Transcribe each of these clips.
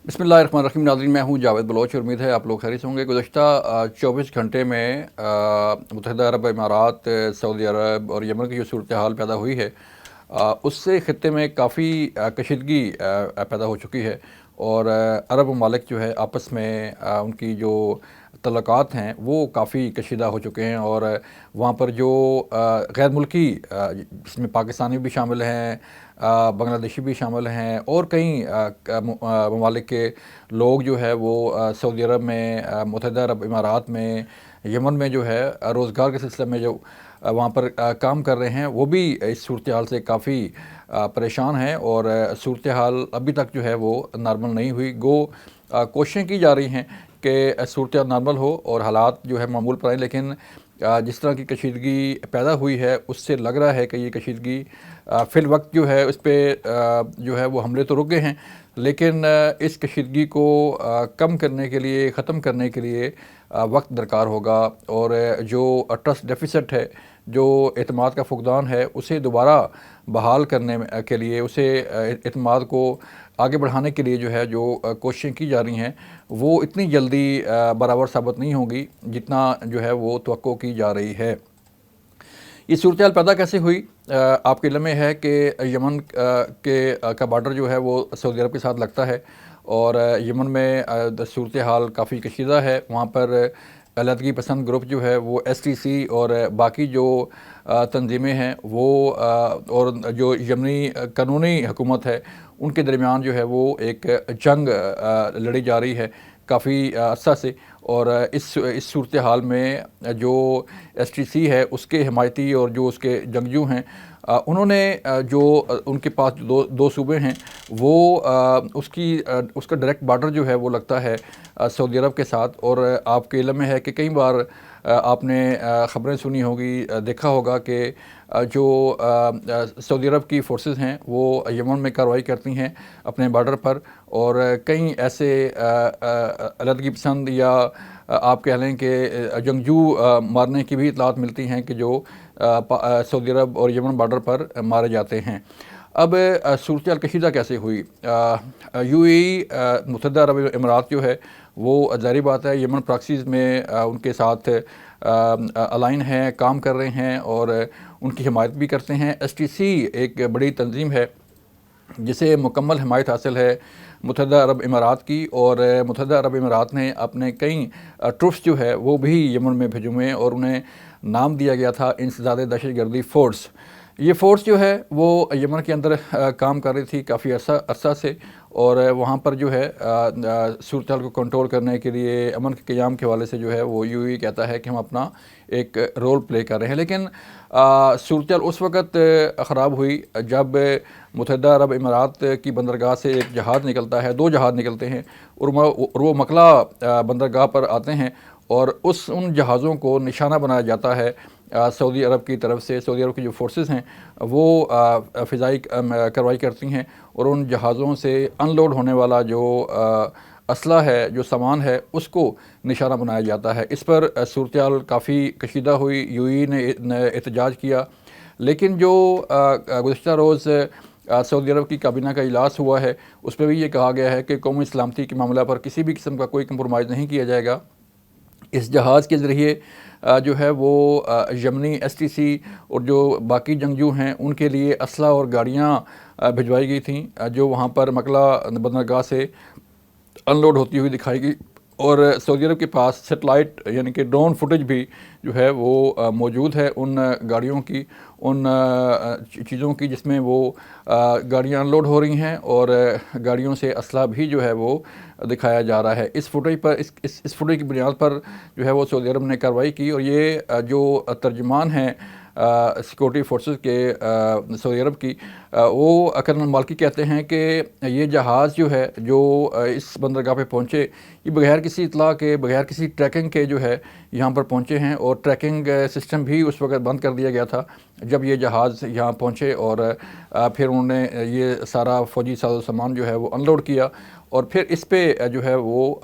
بسم اللہ الرحمن الرحیم ناظرین، میں ہوں جاوید بلوچ، امید ہے آپ لوگ خیریت ہوں گے۔ گزشتہ 24 گھنٹے میں متحدہ عرب امارات، سعودی عرب اور یمن کی جو صورتحال پیدا ہوئی ہے، اس سے خطے میں کافی کشیدگی پیدا ہو چکی ہے، اور عرب ممالک جو ہے آپس میں ان کی جو تعلقات ہیں وہ کافی کشیدہ ہو چکے ہیں، اور وہاں پر جو غیر ملکی جس میں پاکستانی بھی شامل ہیں، بنگلہ دیشی بھی شامل ہیں، اور کئی ممالک کے لوگ جو ہے وہ سعودی عرب میں، متحدہ عرب امارات میں، یمن میں جو ہے روزگار کے سلسلے میں جو وہاں پر کام کر رہے ہیں، وہ بھی اس صورتحال سے کافی پریشان ہیں، اور صورتحال ابھی تک جو ہے وہ نارمل نہیں ہوئی۔ کوششیں کی جا رہی ہیں کہ صورتحال نارمل ہو اور حالات جو ہے معمول پر آئیں، لیکن جس طرح کی کشیدگی پیدا ہوئی ہے اس سے لگ رہا ہے کہ یہ کشیدگی فی الوقت جو ہے اس پہ جو ہے وہ حملے تو رک گئے ہیں، لیکن اس کشیدگی کو کم کرنے کے لیے، ختم کرنے کے لیے وقت درکار ہوگا، اور جو ٹرسٹ ڈیفیسٹ ہے، جو اعتماد کا فقدان ہے، اسے دوبارہ بحال کرنے کے لیے، اسے اعتماد کو آگے بڑھانے کے لیے جو ہے جو کوششیں کی جا رہی ہیں وہ اتنی جلدی برابر ثابت نہیں ہوگی جتنا جو ہے وہ توقع کی جا رہی ہے۔ یہ صورتحال پیدا کیسے ہوئی؟ آپ کے علم میں ہے کہ یمن کا بارڈر جو ہے وہ سعودی عرب کے ساتھ لگتا ہے، اور یمن میں صورتحال کافی کشیدہ ہے۔ وہاں پر علیحدگی پسند گروپ جو ہے وہ ایس ٹی سی اور باقی جو تنظیمیں ہیں وہ اور جو یمنی قانونی حکومت ہے، ان کے درمیان جو ہے وہ ایک جنگ لڑی جا رہی ہے کافی عرصہ سے، اور اس صورتحال میں جو ایس ٹی سی ہے اس کے حمایتی اور جو اس کے جنگجو ہیں، انہوں نے جو ان کے پاس دو صوبے ہیں وہ اس کا ڈائریکٹ بارڈر جو ہے وہ لگتا ہے سعودی عرب کے ساتھ، اور آپ کے علم میں ہے کہ کئی بار آپ نے خبریں سنی ہوگی، دیکھا ہوگا کہ جو سعودی عرب کی فورسز ہیں وہ یمن میں کارروائی کرتی ہیں اپنے بارڈر پر، اور کئی ایسے علیحدگی پسند یا آپ کہہ لیں کہ جنگجو مارنے کی بھی اطلاعات ملتی ہیں کہ جو سعودی عرب اور یمن بارڈر پر مارے جاتے ہیں۔ اب صورتحال کشیدہ کیسے ہوئی؟ یو اے ای متحدہ عرب امارات جو ہے وہ ظاہری بات ہے یمن پراکسیز میں ان کے ساتھ الائن ہیں، کام کر رہے ہیں اور ان کی حمایت بھی کرتے ہیں۔ ایس ٹی سی ایک بڑی تنظیم ہے جسے مکمل حمایت حاصل ہے متحدہ عرب امارات کی، اور متحدہ عرب امارات نے اپنے کئی ٹروپس جو ہے وہ بھی یمن میں بھیجے ہوئے ہیں، اور انہیں نام دیا گیا تھا انسداد دہشت گردی فورس۔ یہ فورس جو ہے وہ یمن کے اندر کام کر رہی تھی کافی عرصہ سے، اور وہاں پر جو ہے صورتحال کو کنٹرول کرنے کے لیے، امن کے قیام کے حوالے سے جو ہے وہ یو اے ای کہتا ہے کہ ہم اپنا ایک رول پلے کر رہے ہیں۔ لیکن صورتحال اس وقت خراب ہوئی جب متحدہ عرب امارات کی بندرگاہ سے ایک جہاز نکلتا ہے، دو جہاز نکلتے ہیں، اور وہ مکلا بندرگاہ پر آتے ہیں، اور ان جہازوں کو نشانہ بنایا جاتا ہے سعودی عرب کی طرف سے۔ سعودی عرب کی جو فورسز ہیں وہ فضائی کارروائی کرتی ہیں، اور ان جہازوں سے ان لوڈ ہونے والا جو اسلحہ ہے، جو سامان ہے، اس کو نشانہ بنایا جاتا ہے۔ اس پر صورتحال کافی کشیدہ ہوئی، یو اے ای نے احتجاج کیا، لیکن جو گزشتہ روز سعودی عرب کی کابینہ کا اجلاس ہوا ہے اس میں بھی یہ کہا گیا ہے کہ قومی سلامتی کے معاملہ پر کسی بھی قسم کا کوئی کمپرومائز نہیں کیا جائے گا۔ اس جہاز کے ذریعے جو ہے وہ یمنی ایس ٹی سی اور جو باقی جنگجو ہیں ان کے لیے اسلحہ اور گاڑیاں بھجوائی گئی تھیں، جو وہاں پر مکلا بندرگاہ سے ان لوڈ ہوتی ہوئی دکھائی گئی، اور سعودی عرب کے پاس سیٹلائٹ یعنی کہ ڈرون فوٹیج بھی جو ہے وہ موجود ہے ان گاڑیوں کی، ان چیزوں کی جس میں وہ گاڑیاں ان لوڈ ہو رہی ہیں، اور گاڑیوں سے اسلحہ بھی جو ہے وہ دکھایا جا رہا ہے۔ اس فوٹیج پر اس فوٹیج کی بنیاد پر جو ہے وہ سعودی عرب نے کارروائی کی، اور یہ جو ترجمان ہیں سیکورٹی فورسز کے سعودی عرب کی، وہ کرنل مالکی کہتے ہیں کہ یہ جہاز جو ہے جو اس بندرگاہ پہ پہنچے، یہ بغیر کسی اطلاع کے، بغیر کسی ٹریکنگ کے جو ہے یہاں پر پہنچے ہیں، اور ٹریکنگ سسٹم بھی اس وقت بند کر دیا گیا تھا جب یہ جہاز یہاں پہنچے، اور پھر انہوں نے یہ سارا فوجی ساز و سامان جو ہے وہ ان لوڈ کیا، اور پھر اس پہ جو ہے وہ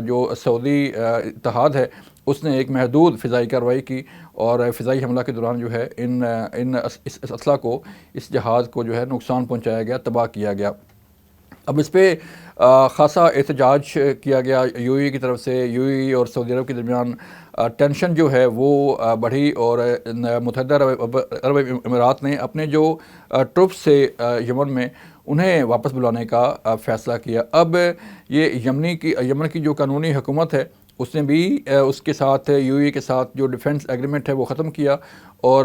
جو سعودی اتحاد ہے اس نے ایک محدود فضائی کارروائی کی، اور فضائی حملہ کے دوران جو ہے اس اسلحہ کو، اس جہاز کو جو ہے نقصان پہنچایا گیا، تباہ کیا گیا۔ اب اس پہ خاصا احتجاج کیا گیا یو اے ای کی طرف سے. یو اے ای اور سعودی عرب کے درمیان ٹینشن جو ہے وہ بڑھی، اور متحدہ عرب امارات نے اپنے جو ٹروپس سے یمن میں انہیں واپس بلانے کا فیصلہ کیا. اب یہ یمن کی جو قانونی حکومت ہے اس نے بھی اس کے ساتھ یو اے ای کے ساتھ جو ڈیفنس ایگریمنٹ ہے وہ ختم کیا، اور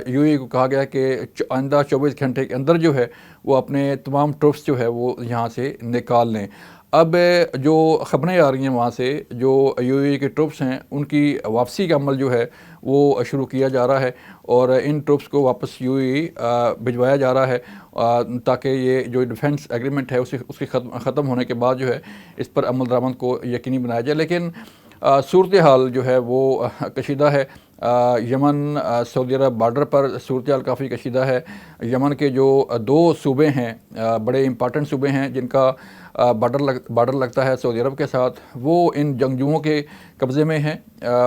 یو اے ای کو کہا گیا کہ آئندہ 24 گھنٹے کے اندر جو ہے وہ اپنے تمام ٹروپس جو ہے وہ یہاں سے نکال لیں. اب جو خبریں آ رہی ہیں وہاں سے، جو یو اے ای کے ٹروپس ہیں ان کی واپسی کا عمل جو ہے وہ شروع کیا جا رہا ہے، اور ان ٹروپس کو واپس یو اے ای بھجوایا جا رہا ہے تاکہ یہ جو ڈیفنس ایگریمنٹ ہے اس کے ختم ہونے کے بعد جو ہے اس پر عمل درآمد کو یقینی بنایا جائے. لیکن صورتحال جو ہے وہ کشیدہ ہے. یمن سعودی عرب بارڈر پر صورتحال کافی کشیدہ ہے. یمن کے جو 2 صوبے ہیں، بڑے امپارٹنٹ صوبے ہیں جن کا بارڈر لگتا ہے سعودی عرب کے ساتھ، وہ ان جنگجوؤں کے قبضے میں ہیں،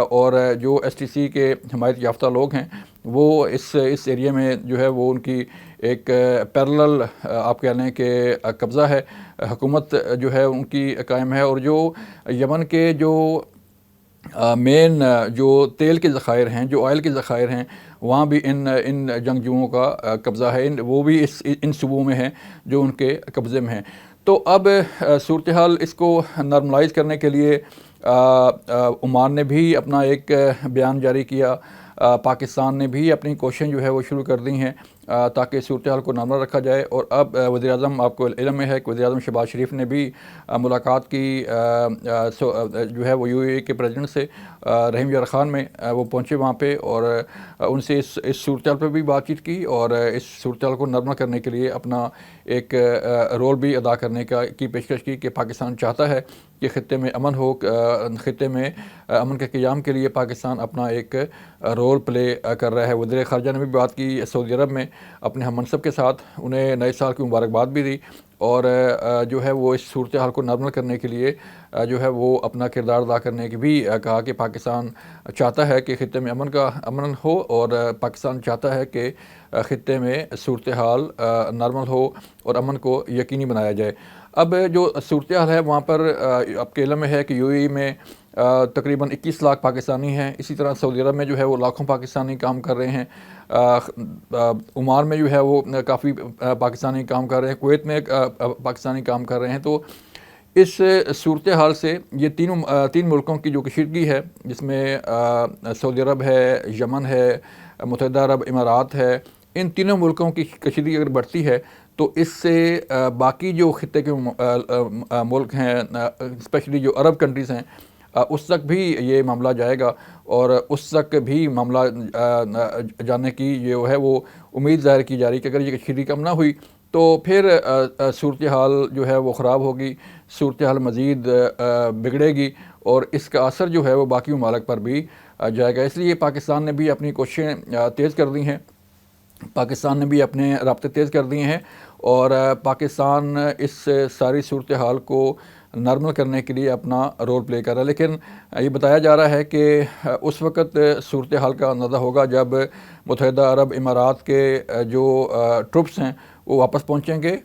اور جو ایس ٹی سی کے حمایت یافتہ لوگ ہیں وہ اس ایریا میں جو ہے وہ ان کی ایک پیرلل آپ کہہ لیں کہ قبضہ ہے، حکومت جو ہے ان کی قائم ہے. اور جو یمن کے جو مین جو تیل کے ذخائر ہیں، جو آئل کے ذخائر ہیں، وہاں بھی ان جنگجوؤں کا قبضہ ہے. وہ بھی ان صوبوں میں ہیں جو ان کے قبضے میں ہیں. تو اب صورتحال اس کو نارملائز کرنے کے لیے عمان نے بھی اپنا ایک بیان جاری کیا، پاکستان نے بھی اپنی کوششیں جو ہے وہ شروع کر دی ہیں تاکہ صورتحال کو نارمل رکھا جائے. اور اب وزیر اعظم، آپ کو علم میں ہے کہ وزیر اعظم شہباز شریف نے بھی ملاقات کی جو ہے وہ یو اے ای کے پریزیڈنٹ سے رحیم یار خان میں. وہ پہنچے وہاں پہ اور ان سے اس صورتحال پہ بھی بات چیت کی، اور اس صورتحال کو نرمل کرنے کے لیے اپنا ایک رول بھی ادا کرنے کی پیشکش کی کہ پاکستان چاہتا ہے کہ خطے میں امن ہو، خطے میں امن کے قیام کے لیے پاکستان اپنا ایک رول پلے کر رہا ہے. وزیر خارجہ نے بھی بات کی سعودی عرب میں اپنے ہم منصب کے ساتھ، انہیں نئے سال کی مبارکباد بھی دی، اور جو ہے وہ اس صورتحال کو نارمل کرنے کے لیے جو ہے وہ اپنا کردار ادا کرنے کی بھی کہا کہ پاکستان چاہتا ہے کہ خطے میں امن ہو، اور پاکستان چاہتا ہے کہ خطے میں صورتحال نارمل ہو اور امن کو یقینی بنایا جائے. اب جو صورتحال ہے وہاں پر آپ کے علم میں ہے کہ یو اے ای میں تقریباً 21 لاکھ پاکستانی ہیں. اسی طرح سعودی عرب میں جو ہے وہ لاکھوں پاکستانی کام کر رہے ہیں. عمان میں جو ہے وہ کافی پاکستانی کام کر رہے ہیں. کویت میں پاکستانی کام کر رہے ہیں. تو اس صورتحال سے یہ تین ملکوں کی جو کشیدگی ہے، جس میں سعودی عرب ہے، یمن ہے، متحدہ عرب امارات ہے، ان تینوں ملکوں کی کشیدگی اگر بڑھتی ہے تو اس سے باقی جو خطے کے ملک ہیں، اسپیشلی جو عرب کنٹریز ہیں، اس تک بھی یہ معاملہ جائے گا، اور اس تک بھی معاملہ جانے کی جو ہے وہ امید ظاہر کی جا رہی کہ اگر یہ کشیدگی کم نہ ہوئی تو پھر صورتحال جو ہے وہ خراب ہوگی، صورتحال مزید بگڑے گی، اور اس کا اثر جو ہے وہ باقی ممالک پر بھی جائے گا. اس لیے پاکستان نے بھی اپنی کوششیں تیز کر دی ہیں، پاکستان نے بھی اپنے رابطے تیز کر دیے ہیں، اور پاکستان اس ساری صورتحال کو نارمل کرنے کے لیے اپنا رول پلے کر رہا ہے. لیکن یہ بتایا جا رہا ہے کہ اس وقت صورتحال کا اندازہ ہوگا جب متحدہ عرب امارات کے جو ٹروپس ہیں وہ واپس پہنچیں گے.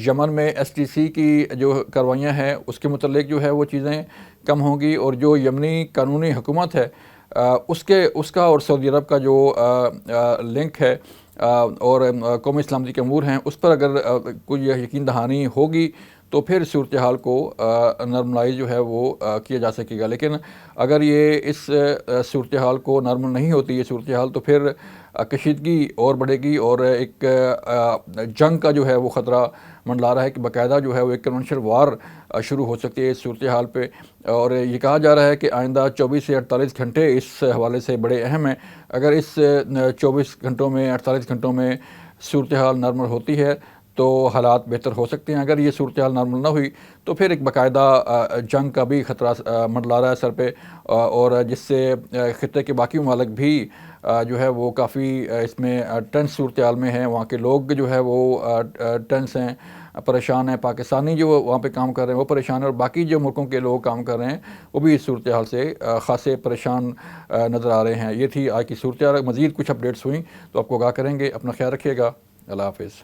یمن میں ایس ٹی سی کی جو کاروائیاں ہیں اس کے متعلق جو ہے وہ چیزیں کم ہوں گی، اور جو یمنی قانونی حکومت ہے اس کا اور سعودی عرب کا جو لنک ہے اور قومی سلامتی کے امور ہیں اس پر اگر کوئی یقین دہانی ہوگی تو پھر صورتحال کو نارملائز جو ہے وہ کیا جا سکے گا. لیکن اگر یہ اس صورتحال کو نارمل نہیں ہوتی یہ صورتحال تو پھر کشیدگی اور بڑھے گی، اور ایک جنگ کا جو ہے وہ خطرہ منڈلا رہا ہے کہ باقاعدہ جو ہے وہ ایک کنونشنل وار شروع ہو سکتی ہے اس صورتحال پہ. اور یہ کہا جا رہا ہے کہ آئندہ 24 سے 48 گھنٹے اس حوالے سے بڑے اہم ہیں. اگر اس 24 گھنٹوں میں 48 گھنٹوں میں صورتحال نارمل ہوتی ہے تو حالات بہتر ہو سکتے ہیں. اگر یہ صورتحال نارمل نہ ہوئی تو پھر ایک باقاعدہ جنگ کا بھی خطرہ منڈلا رہا ہے سر پہ، اور جس سے خطے کے باقی ممالک بھی جو ہے وہ کافی اس میں ٹینس صورتحال میں ہیں. وہاں کے لوگ جو ہے وہ ٹینس ہیں، پریشان ہیں. پاکستانی جو وہاں پہ کام کر رہے ہیں وہ پریشان ہیں، اور باقی جو ملکوں کے لوگ کام کر رہے ہیں وہ بھی اس صورتحال سے خاصے پریشان نظر آ رہے ہیں. یہ تھی آج کی صورتحال. مزید کچھ اپڈیٹس ہوئیں تو آپ کو آگاہ کریں گے. اپنا خیال رکھیے گا. اللہ حافظ.